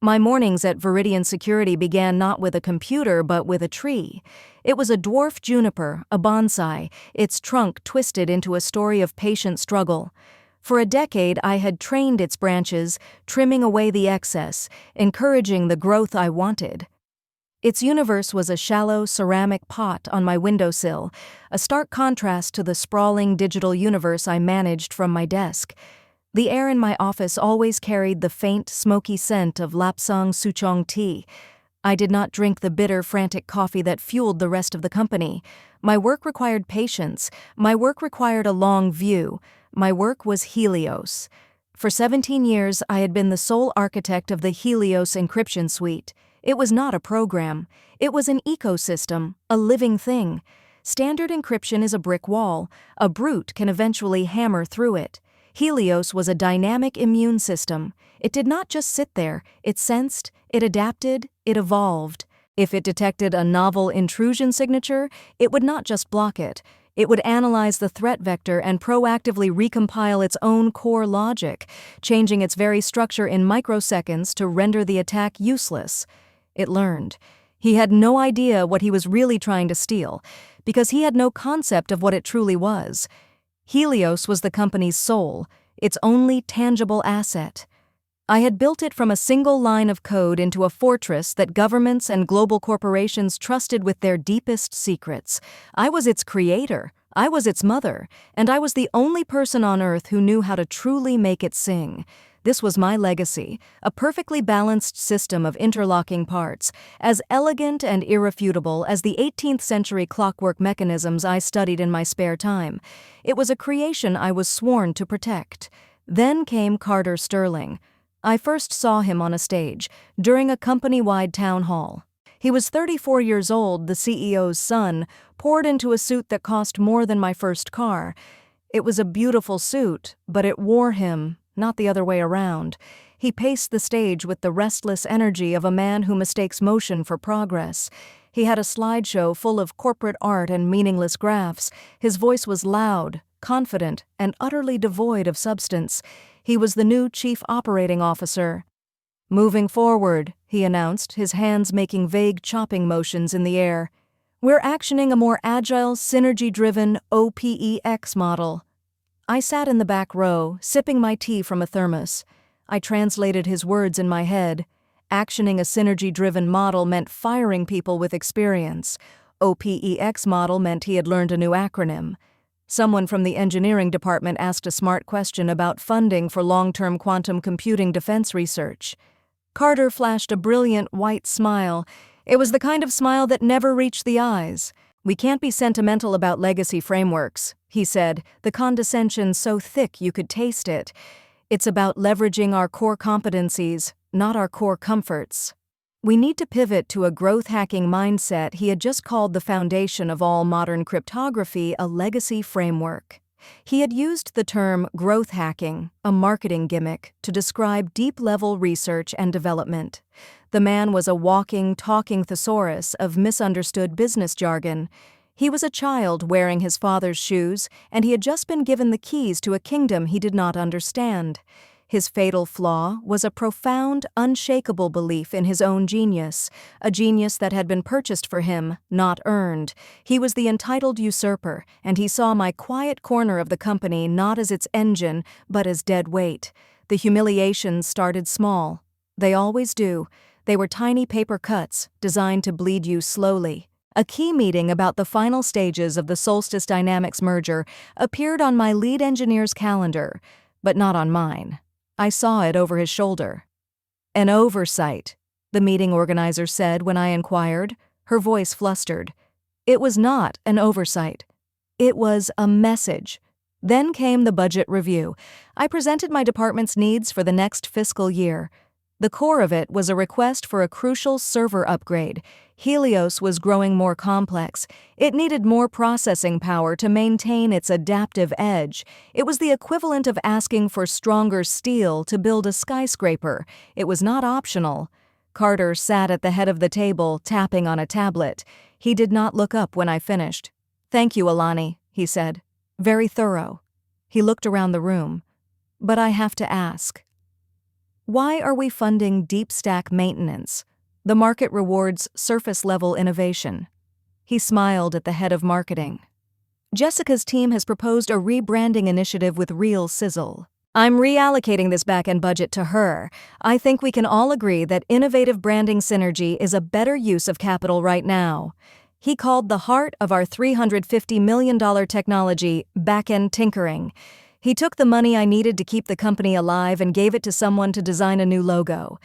My mornings at Viridian Security began not with a computer but with a tree. It was a dwarf juniper, a bonsai, its trunk twisted into a story of patient struggle. For a decade I had trained its branches, trimming away the excess, encouraging the growth I wanted. Its universe was a shallow ceramic pot on my windowsill, a stark contrast to the sprawling digital universe I managed from my desk. The air in my office always carried the faint, smoky scent of Lapsang Souchong tea. I did not drink the bitter, frantic coffee that fueled the rest of the company. My work required patience. My work required a long view. My work was Helios. For 17 years, I had been the sole architect of the Helios Encryption Suite. It was not a program. It was an ecosystem, a living thing. Standard encryption is a brick wall. A brute can eventually hammer through it. Helios was a dynamic immune system. It did not just sit there. It sensed, it adapted, it evolved. If it detected a novel intrusion signature, it would not just block it. It would analyze the threat vector and proactively recompile its own core logic, changing its very structure in microseconds to render the attack useless. It learned. He had no idea what he was really trying to steal, because he had no concept of what it truly was. Helios was the company's soul, its only tangible asset. I had built it from a single line of code into a fortress that governments and global corporations trusted with their deepest secrets. I was its creator, I was its mother, and I was the only person on Earth who knew how to truly make it sing. This was my legacy, a perfectly balanced system of interlocking parts, as elegant and irrefutable as the 18th century clockwork mechanisms I studied in my spare time. It was a creation I was sworn to protect. Then came Carter Sterling. I first saw him on a stage, during a company-wide town hall. He was 34 years old, the CEO's son, poured into a suit that cost more than my first car. It was a beautiful suit, but it wore him, not the other way around. He paced the stage with the restless energy of a man who mistakes motion for progress. He had a slideshow full of corporate art and meaningless graphs. His voice was loud, confident, and utterly devoid of substance. He was the new chief operating officer. "Moving forward," he announced, his hands making vague chopping motions in the air. "We're actioning a more agile, synergy-driven OPEX model." I sat in the back row, sipping my tea from a thermos. I translated his words in my head. Actioning a synergy-driven model meant firing people with experience. OPEX model meant he had learned a new acronym. Someone from the engineering department asked a smart question about funding for long-term quantum computing defense research. Carter flashed a brilliant white smile. It was the kind of smile that never reached the eyes. "We can't be sentimental about legacy frameworks," he said, the condescension so thick you could taste it. "It's about leveraging our core competencies, not our core comforts. We need to pivot to a growth-hacking mindset." He had just called the foundation of all modern cryptography a legacy framework. He had used the term growth hacking, a marketing gimmick, to describe deep-level research and development. The man was a walking, talking thesaurus of misunderstood business jargon. He was a child wearing his father's shoes, and he had just been given the keys to a kingdom he did not understand. His fatal flaw was a profound, unshakable belief in his own genius, a genius that had been purchased for him, not earned. He was the entitled usurper, and he saw my quiet corner of the company not as its engine, but as dead weight. The humiliations started small. They always do. They were tiny paper cuts, designed to bleed you slowly. A key meeting about the final stages of the Solstice Dynamics merger appeared on my lead engineer's calendar, but not on mine. I saw it over his shoulder. "An oversight," the meeting organizer said when I inquired, her voice flustered. It was not an oversight. It was a message. Then came the budget review. I presented my department's needs for the next fiscal year. The core of it was a request for a crucial server upgrade. Helios was growing more complex. It needed more processing power to maintain its adaptive edge. It was the equivalent of asking for stronger steel to build a skyscraper. It was not optional. Carter sat at the head of the table, tapping on a tablet. He did not look up when I finished. "Thank you, Alani," he said. "Very thorough." He looked around the room. "But I have to ask." Why are we funding deep stack maintenance? The market rewards surface-level innovation. He smiled at the head of marketing. Jessica's team has proposed a rebranding initiative with real sizzle. I'm reallocating this back-end budget to her. I think we can all agree that innovative branding synergy is a better use of capital right now. He called the heart of our $350 million technology back-end tinkering. He took the money I needed to keep the company alive and gave it to someone to design a new logo.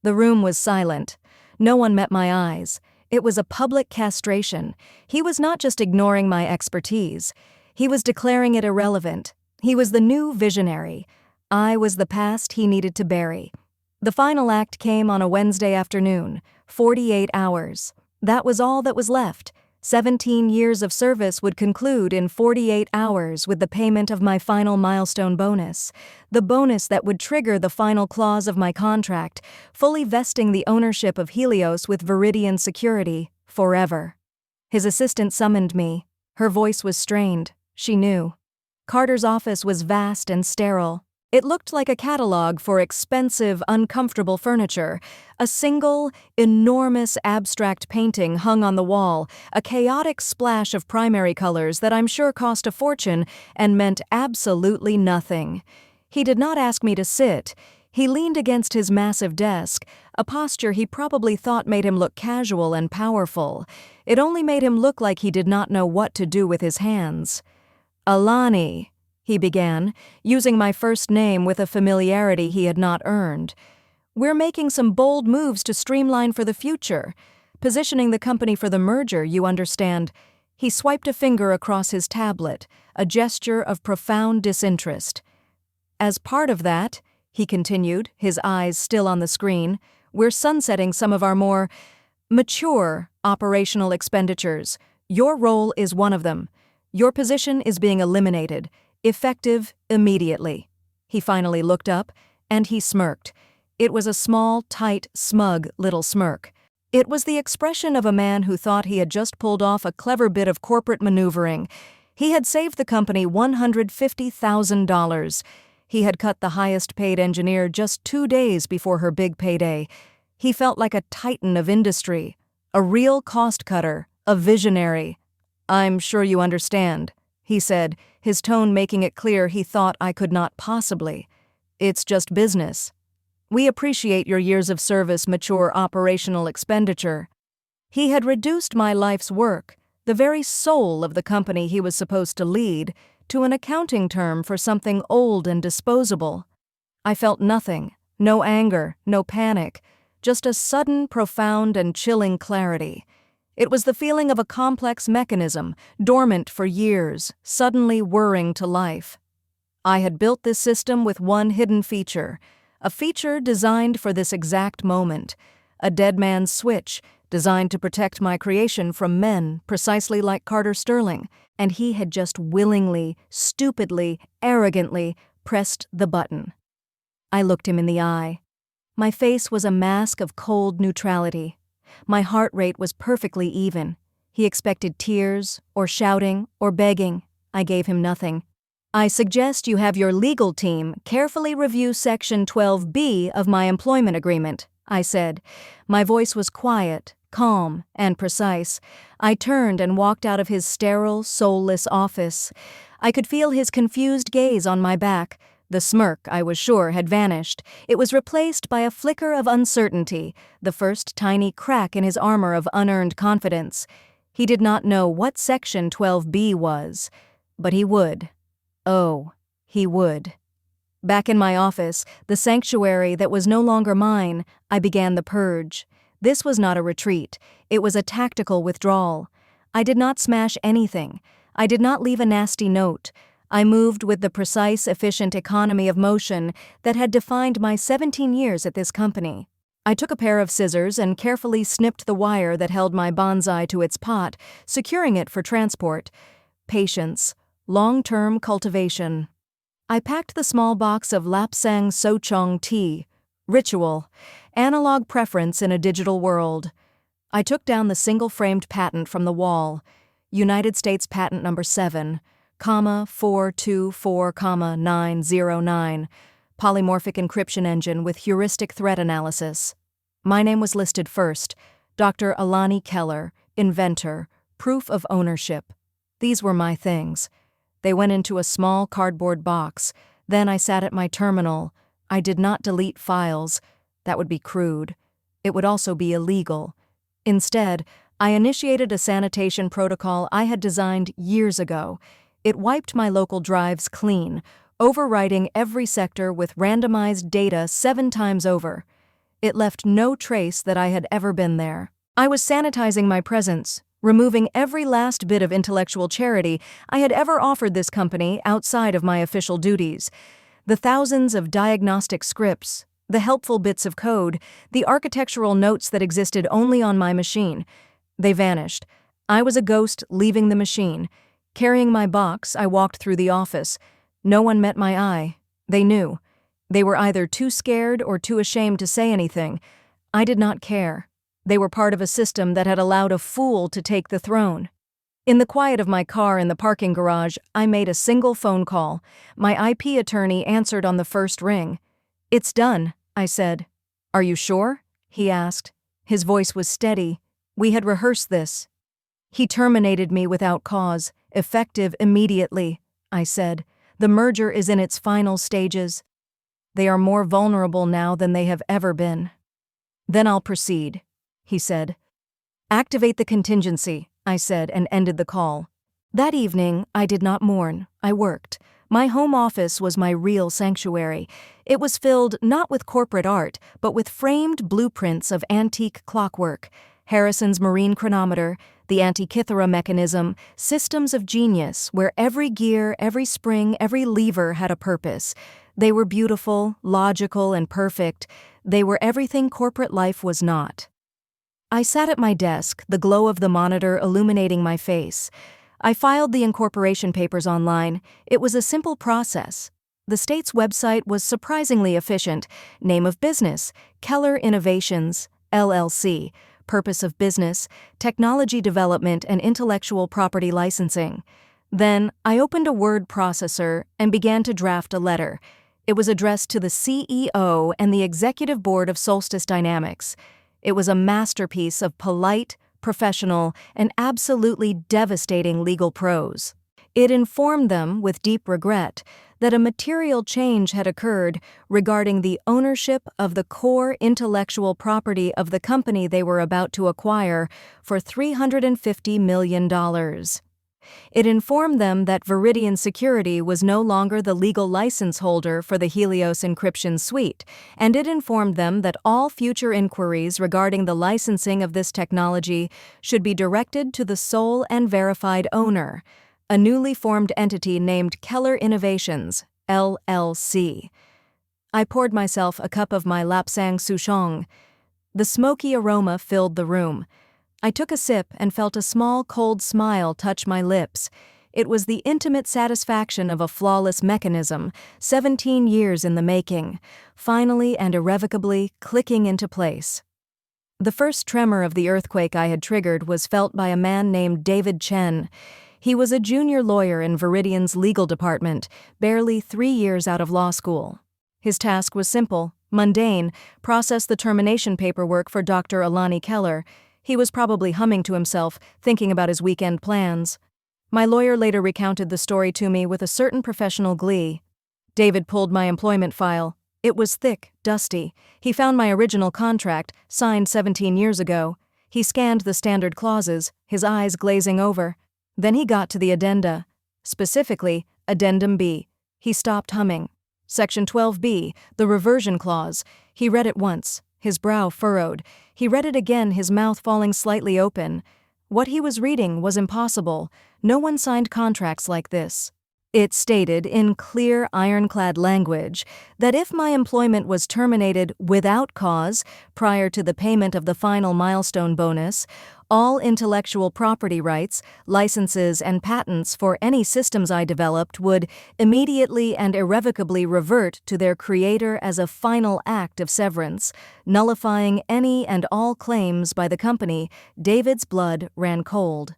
The room was silent. No one met my eyes. It was a public castration. He was not just ignoring my expertise. He was declaring it irrelevant. He was the new visionary. I was the past he needed to bury. The final act came on a Wednesday afternoon, 48 hours. That was all that was left. 17 years of service would conclude in 48 hours with the payment of my final milestone bonus, the bonus that would trigger the final clause of my contract, fully vesting the ownership of Helios with Viridian security, forever. His assistant summoned me. Her voice was strained. She knew. Carter's office was vast and sterile. It looked like a catalog for expensive, uncomfortable furniture. A single, enormous abstract painting hung on the wall, a chaotic splash of primary colors that I'm sure cost a fortune and meant absolutely nothing. He did not ask me to sit. He leaned against his massive desk, a posture he probably thought made him look casual and powerful. It only made him look like he did not know what to do with his hands. Alani, he began, using my first name with a familiarity he had not earned. We're making some bold moves to streamline for the future, positioning the company for the merger, you understand. He swiped a finger across his tablet, a gesture of profound disinterest. As part of that, he continued, his eyes still on the screen, we're sunsetting some of our more mature operational expenditures. Your role is one of them. Your position is being eliminated, effective immediately. He finally looked up, and he smirked. It was a small, tight, smug little smirk. It was the expression of a man who thought he had just pulled off a clever bit of corporate maneuvering. He had saved the company $150,000. He had cut the highest-paid engineer just 2 days before her big payday. He felt like a titan of industry, a real cost-cutter, a visionary. I'm sure you understand, he said, his tone making it clear he thought I could not possibly. It's just business. We appreciate your years of service, mature operational expenditure. He had reduced my life's work, the very soul of the company he was supposed to lead, to an accounting term for something old and disposable. I felt nothing, no anger, no panic, just a sudden, profound, and chilling clarity. It was the feeling of a complex mechanism, dormant for years, suddenly whirring to life. I had built this system with one hidden feature, a feature designed for this exact moment, a dead man's switch, designed to protect my creation from men precisely like Carter Sterling, and he had just willingly, stupidly, arrogantly pressed the button. I looked him in the eye. My face was a mask of cold neutrality. My heart rate was perfectly even. He expected tears, or shouting, or begging. I gave him nothing. I suggest you have your legal team carefully review Section 12B of my employment agreement, I said. My voice was quiet, calm, and precise. I turned and walked out of his sterile, soulless office. I could feel his confused gaze on my back. The smirk, I was sure, had vanished. It was replaced by a flicker of uncertainty, the first tiny crack in his armor of unearned confidence. He did not know what Section 12B was, but he would. Oh, he would. Back in my office, the sanctuary that was no longer mine, I began the purge. This was not a retreat. It was a tactical withdrawal. I did not smash anything. I did not leave a nasty note. I moved with the precise, efficient economy of motion that had defined my 17 years at this company. I took a pair of scissors and carefully snipped the wire that held my bonsai to its pot, securing it for transport. Patience. Long-term cultivation. I packed the small box of Lapsang Sochong tea. Ritual. Analog preference in a digital world. I took down the single-framed patent from the wall. United States Patent Number 7, 424,909. polymorphic encryption engine with heuristic threat analysis. My name was listed first, Dr. Alani Keller, inventor, proof of ownership. These were my things. They went into a small cardboard box. Then I sat at my terminal. I did not delete files. That would be crude. It would also be illegal. Instead, I initiated a sanitation protocol I had designed years ago. It wiped my local drives clean, overwriting every sector with randomized data 7 times over. It left no trace that I had ever been there. I was sanitizing my presence, removing every last bit of intellectual charity I had ever offered this company outside of my official duties. The thousands of diagnostic scripts, the helpful bits of code, the architectural notes that existed only on my machine. They vanished. I was a ghost leaving the machine. Carrying my box, I walked through the office. No one met my eye. They knew. They were either too scared or too ashamed to say anything. I did not care. They were part of a system that had allowed a fool to take the throne. In the quiet of my car in the parking garage, I made a single phone call. My IP attorney answered on the first ring. "It's done," I said. "Are you sure?" he asked. His voice was steady. "We had rehearsed this." "He terminated me without cause, effective immediately," I said. "The merger is in its final stages. They are more vulnerable now than they have ever been." "Then I'll proceed," he said. "Activate the contingency," I said, and ended the call. That evening, I did not mourn. I worked. My home office was my real sanctuary. It was filled not with corporate art, but with framed blueprints of antique clockwork, Harrison's marine chronometer, the Antikythera mechanism, systems of genius where every gear, every spring, every lever had a purpose. They were beautiful, logical, and perfect. They were everything corporate life was not. I sat at my desk, the glow of the monitor illuminating my face. I filed the incorporation papers online. It was a simple process. The state's website was surprisingly efficient. Name of business, Keller Innovations, LLC. Purpose of business, technology development and intellectual property licensing. Then, I opened a word processor and began to draft a letter. It was addressed to the CEO and the executive board of Solstice Dynamics. It was a masterpiece of polite, professional, and absolutely devastating legal prose. It informed them, with deep regret, that a material change had occurred regarding the ownership of the core intellectual property of the company they were about to acquire for $350 million. It informed them that Viridian Security was no longer the legal license holder for the Helios Encryption Suite, and it informed them that all future inquiries regarding the licensing of this technology should be directed to the sole and verified owner, a newly formed entity named Keller Innovations, LLC. I poured myself a cup of my Lapsang Souchong. The smoky aroma filled the room. I took a sip and felt a small, cold smile touch my lips. It was the intimate satisfaction of a flawless mechanism, 17 years in the making, finally and irrevocably clicking into place. The first tremor of the earthquake I had triggered was felt by a man named David Chen. He was a junior lawyer in Viridian's legal department, barely 3 years out of law school. His task was simple, mundane: process the termination paperwork for Dr. Alani Keller. He was probably humming to himself, thinking about his weekend plans. My lawyer later recounted the story to me with a certain professional glee. David pulled my employment file. It was thick, dusty. He found my original contract, signed 17 years ago. He scanned the standard clauses, his eyes glazing over. Then he got to the addenda. Specifically, Addendum B. He stopped humming. Section 12B, the Reversion Clause. He read it once. His brow furrowed. He read it again, his mouth falling slightly open. What he was reading was impossible. No one signed contracts like this. It stated in clear, ironclad language that if my employment was terminated without cause prior to the payment of the final milestone bonus, all intellectual property rights, licenses, and patents for any systems I developed would immediately and irrevocably revert to their creator as a final act of severance, nullifying any and all claims by the company. David's blood ran cold.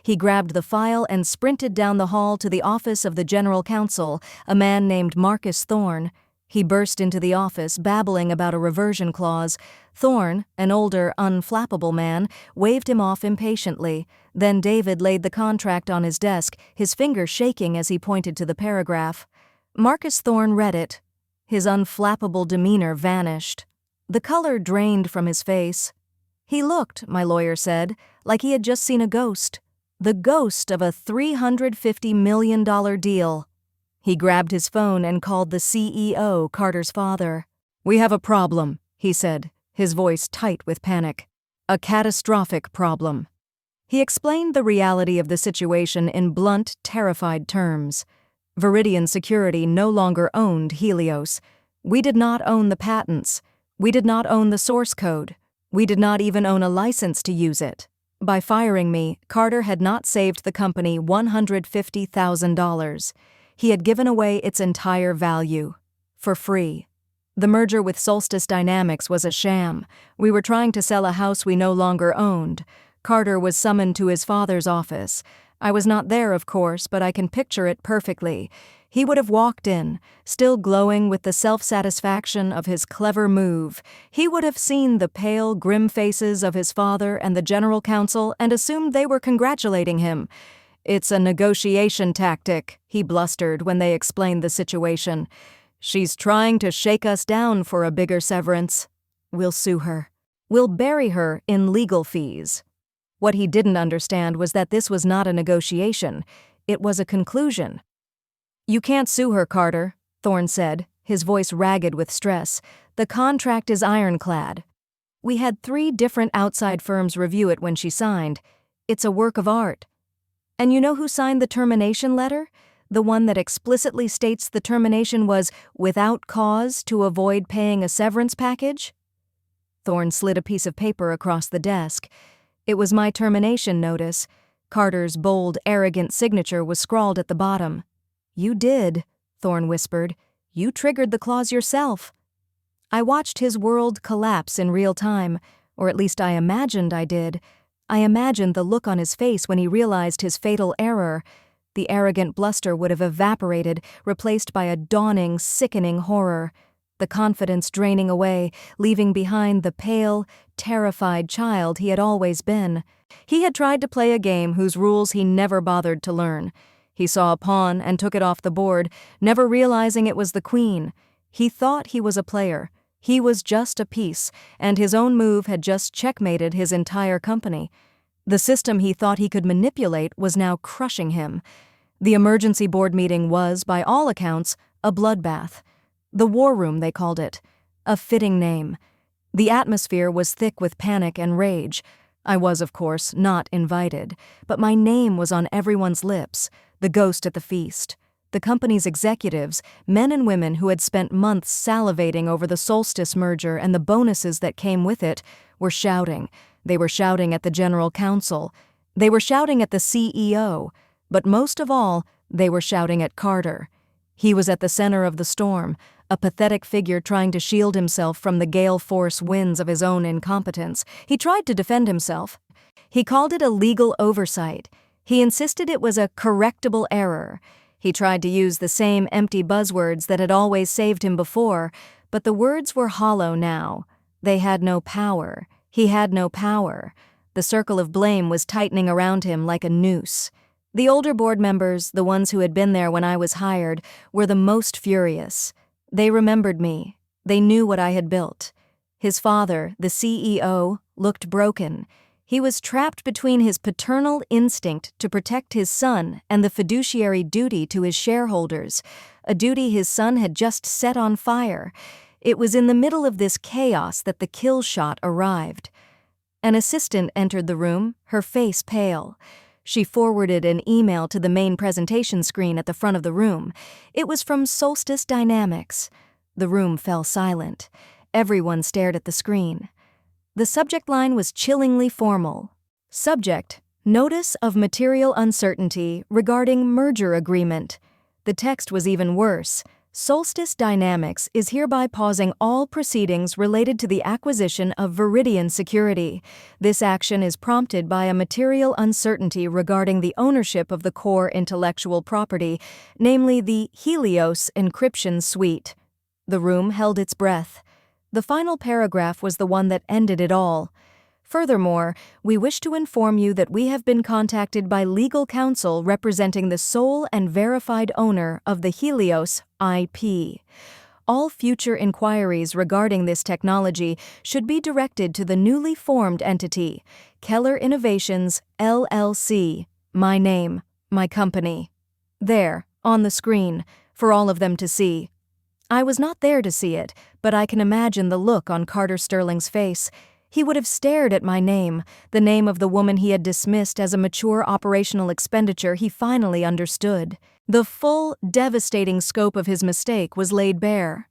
He grabbed the file and sprinted down the hall to the office of the general counsel, a man named Marcus Thorne. He burst into the office, babbling about a reversion clause. Thorne, an older, unflappable man, waved him off impatiently. Then David laid the contract on his desk, his fingers shaking as he pointed to the paragraph. Marcus Thorne read it. His unflappable demeanor vanished. The color drained from his face. He looked, my lawyer said, like he had just seen a ghost. The ghost of a $350 million deal. He grabbed his phone and called the CEO, Carter's father. "We have a problem," he said, his voice tight with panic. "A catastrophic problem." He explained the reality of the situation in blunt, terrified terms. Viridian Security no longer owned Helios. We did not own the patents. We did not own the source code. We did not even own a license to use it. By firing me, Carter had not saved the company $150,000. He had given away its entire value. For free. The merger with Solstice Dynamics was a sham. We were trying to sell a house we no longer owned. Carter was summoned to his father's office. I was not there, of course, but I can picture it perfectly. He would have walked in, still glowing with the self-satisfaction of his clever move. He would have seen the pale, grim faces of his father and the general counsel and assumed they were congratulating him. "It's a negotiation tactic," he blustered when they explained the situation. "She's trying to shake us down for a bigger severance. We'll sue her. We'll bury her in legal fees." What he didn't understand was that this was not a negotiation. It was a conclusion. "You can't sue her, Carter," Thorne said, his voice ragged with stress. "The contract is ironclad. We had 3 different outside firms review it when she signed. It's a work of art. And you know who signed the termination letter? The one that explicitly states the termination was without cause to avoid paying a severance package?" Thorne slid a piece of paper across the desk. It was my termination notice. Carter's bold, arrogant signature was scrawled at the bottom. "You did," Thorne whispered. "You triggered the clause yourself." I watched his world collapse in real time, or at least I imagined I did. I imagined the look on his face when he realized his fatal error. The arrogant bluster would have evaporated, replaced by a dawning, sickening horror. The confidence draining away, leaving behind the pale, terrified child he had always been. He had tried to play a game whose rules he never bothered to learn. He saw a pawn and took it off the board, never realizing it was the queen. He thought he was a player. He was just a piece, and his own move had just checkmated his entire company. The system he thought he could manipulate was now crushing him. The emergency board meeting was, by all accounts, a bloodbath. The war room, they called it. A fitting name. The atmosphere was thick with panic and rage. I was, of course, not invited, but my name was on everyone's lips, the ghost at the feast. The company's executives, men and women who had spent months salivating over the Solstice merger and the bonuses that came with it, were shouting. They were shouting at the general counsel. They were shouting at the CEO. But most of all, they were shouting at Carter. He was at the center of the storm, a pathetic figure trying to shield himself from the gale force winds of his own incompetence. He tried to defend himself. He called it a legal oversight. He insisted it was a correctable error. He tried to use the same empty buzzwords that had always saved him before, but the words were hollow now. They had no power. He had no power. The circle of blame was tightening around him like a noose. The older board members, the ones who had been there when I was hired, were the most furious. They remembered me. They knew what I had built. His father, the CEO, looked broken. He was trapped between his paternal instinct to protect his son and the fiduciary duty to his shareholders, a duty his son had just set on fire. It was in the middle of this chaos that the killshot arrived. An assistant entered the room, her face pale. She forwarded an email to the main presentation screen at the front of the room. It was from Solstice Dynamics. The room fell silent. Everyone stared at the screen. The subject line was chillingly formal. Subject: Notice of material uncertainty regarding merger agreement. The text was even worse. Solstice Dynamics is hereby pausing all proceedings related to the acquisition of Viridian Security. This action is prompted by a material uncertainty regarding the ownership of the core intellectual property, namely the Helios Encryption Suite. The room held its breath. The final paragraph was the one that ended it all. Furthermore, we wish to inform you that we have been contacted by legal counsel representing the sole and verified owner of the Helios IP. All future inquiries regarding this technology should be directed to the newly formed entity, Keller Innovations, LLC, my name, my company. There, on the screen, for all of them to see. I was not there to see it, but I can imagine the look on Carter Sterling's face. He would have stared at my name, the name of the woman he had dismissed as a mature operational expenditure he finally understood. The full, devastating scope of his mistake was laid bare.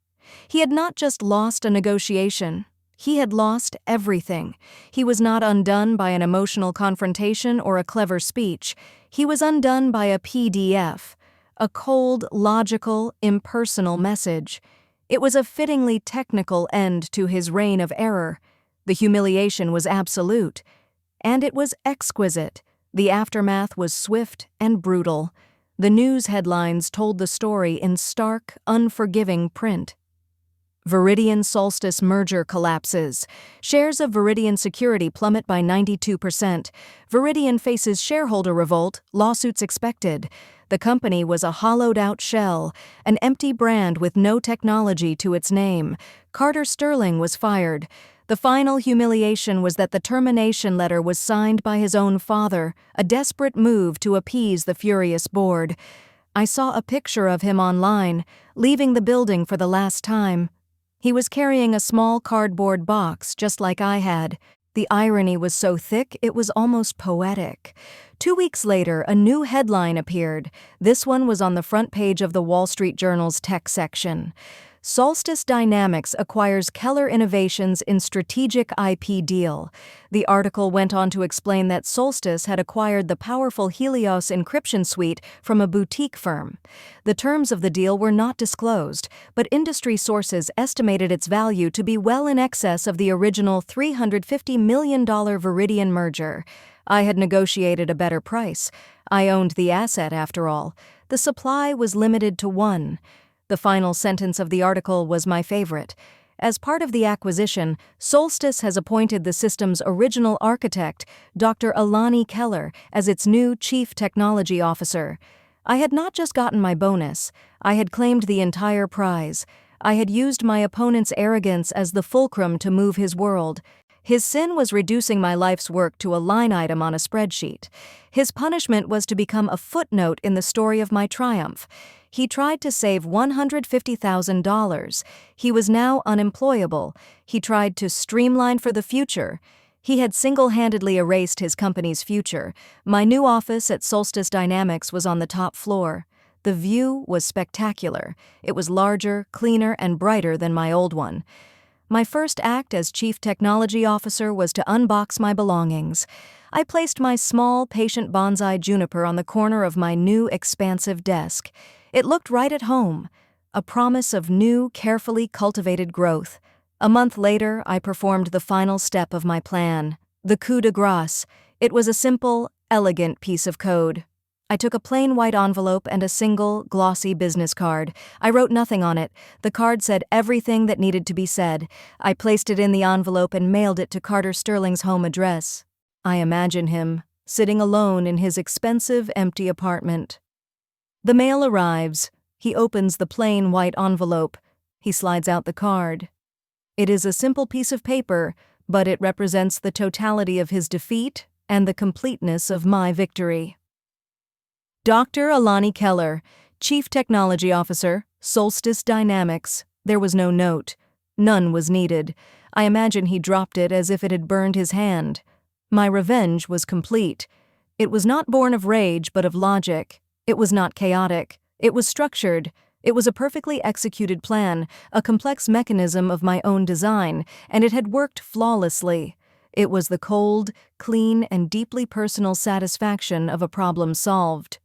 He had not just lost a negotiation. He had lost everything. He was not undone by an emotional confrontation or a clever speech. He was undone by a PDF, a cold, logical, impersonal message. It was a fittingly technical end to his reign of error. The humiliation was absolute. And it was exquisite. The aftermath was swift and brutal. The news headlines told the story in stark, unforgiving print. Viridian Solstice merger collapses. Shares of Viridian Security plummet by 92%. Viridian faces shareholder revolt, lawsuits expected. The company was a hollowed-out shell, an empty brand with no technology to its name. Carter Sterling was fired. The final humiliation was that the termination letter was signed by his own father, a desperate move to appease the furious board. I saw a picture of him online, leaving the building for the last time. He was carrying a small cardboard box, just like I had. The irony was so thick it was almost poetic. 2 weeks later, a new headline appeared. This one was on the front page of the Wall Street Journal's tech section. Solstice Dynamics acquires Keller Innovations in strategic IP deal. The article went on to explain that Solstice had acquired the powerful Helios Encryption Suite from a boutique firm. The terms of the deal were not disclosed, but industry sources estimated its value to be well in excess of the original $350 million Viridian merger. I had negotiated a better price. I owned the asset, after all. The supply was limited to one. The final sentence of the article was my favorite. As part of the acquisition, Solstice has appointed the system's original architect, Dr. Alani Keller, as its new Chief Technology Officer. I had not just gotten my bonus, I had claimed the entire prize. I had used my opponent's arrogance as the fulcrum to move his world. His sin was reducing my life's work to a line item on a spreadsheet. His punishment was to become a footnote in the story of my triumph. He tried to save $150,000. He was now unemployable. He tried to streamline for the future. He had single-handedly erased his company's future. My new office at Solstice Dynamics was on the top floor. The view was spectacular. It was larger, cleaner, and brighter than my old one. My first act as Chief Technology Officer was to unbox my belongings. I placed my small, patient bonsai juniper on the corner of my new, expansive desk. It looked right at home, a promise of new, carefully cultivated growth. A month later, I performed the final step of my plan, the coup de grace. It was a simple, elegant piece of code. I took a plain white envelope and a single, glossy business card. I wrote nothing on it. The card said everything that needed to be said. I placed it in the envelope and mailed it to Carter Sterling's home address. I imagine him, sitting alone in his expensive, empty apartment. The mail arrives. He opens the plain white envelope. He slides out the card. It is a simple piece of paper, but it represents the totality of his defeat and the completeness of my victory. Dr. Alani Keller, Chief Technology Officer, Solstice Dynamics. There was no note. None was needed. I imagine he dropped it as if it had burned his hand. My revenge was complete. It was not born of rage but of logic. It was not chaotic. It was structured. It was a perfectly executed plan, a complex mechanism of my own design, and it had worked flawlessly. It was the cold, clean, and deeply personal satisfaction of a problem solved.